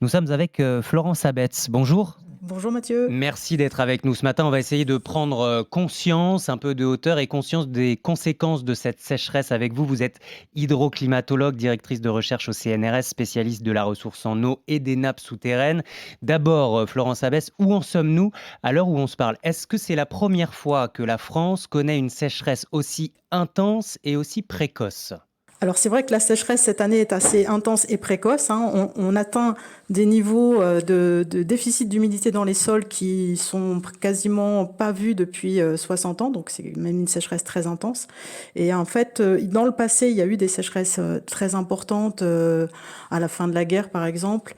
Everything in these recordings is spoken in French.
Nous sommes avec Florence Abetz. Bonjour. Bonjour Mathieu. Merci d'être avec nous ce matin. On va essayer de prendre conscience, un peu de hauteur et conscience des conséquences de cette sécheresse avec vous. Vous êtes hydroclimatologue, directrice de recherche au CNRS, spécialiste de la ressource en eau et des nappes souterraines. D'abord, Florence Abetz, où en sommes-nous à l'heure où on se parle? Est-ce que c'est la première fois que la France connaît une sécheresse aussi intense et aussi précoce? Alors c'est vrai que la sécheresse cette année est assez intense et précoce, hein. On atteint des niveaux de déficit d'humidité dans les sols qui sont quasiment pas vus depuis 60 ans, donc c'est même une sécheresse très intense. Et en fait, dans le passé, il y a eu des sécheresses très importantes à la fin de la guerre, par exemple.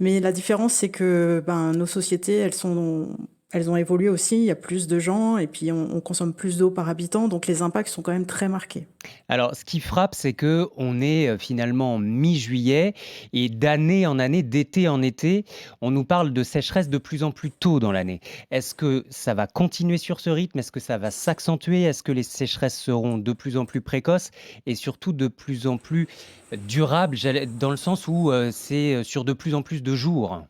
Mais la différence, c'est que nos sociétés, elles ont évolué aussi. Il y a plus de gens et puis on consomme plus d'eau par habitant, donc les impacts sont quand même très marqués. Alors, ce qui frappe, c'est que on est finalement mi-juillet et d'année en année, d'été en été, on nous parle de sécheresse de plus en plus tôt dans l'année. Est-ce que ça va continuer sur ce rythme? Est-ce que ça va s'accentuer? Est-ce que les sécheresses seront de plus en plus précoces et surtout de plus en plus durables, dans le sens où c'est sur de plus en plus de jours?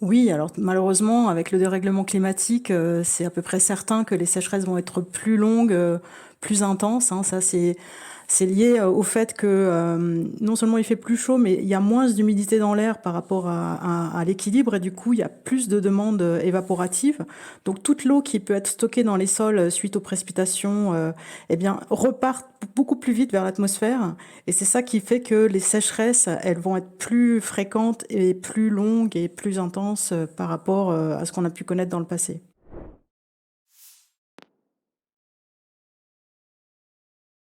Oui, alors malheureusement, avec le dérèglement climatique, c'est à peu près certain que les sécheresses vont être plus longues, plus intenses, hein. Ça, c'est lié au fait que non seulement il fait plus chaud, mais il y a moins d'humidité dans l'air par rapport à l'équilibre, et du coup, il y a plus de demandes évaporatives. Donc toute l'eau qui peut être stockée dans les sols suite aux précipitations, eh bien, repart beaucoup plus vite vers l'atmosphère. Et c'est ça qui fait que les sécheresses, elles vont être plus fréquentes et plus longues et plus intenses par rapport à ce qu'on a pu connaître dans le passé.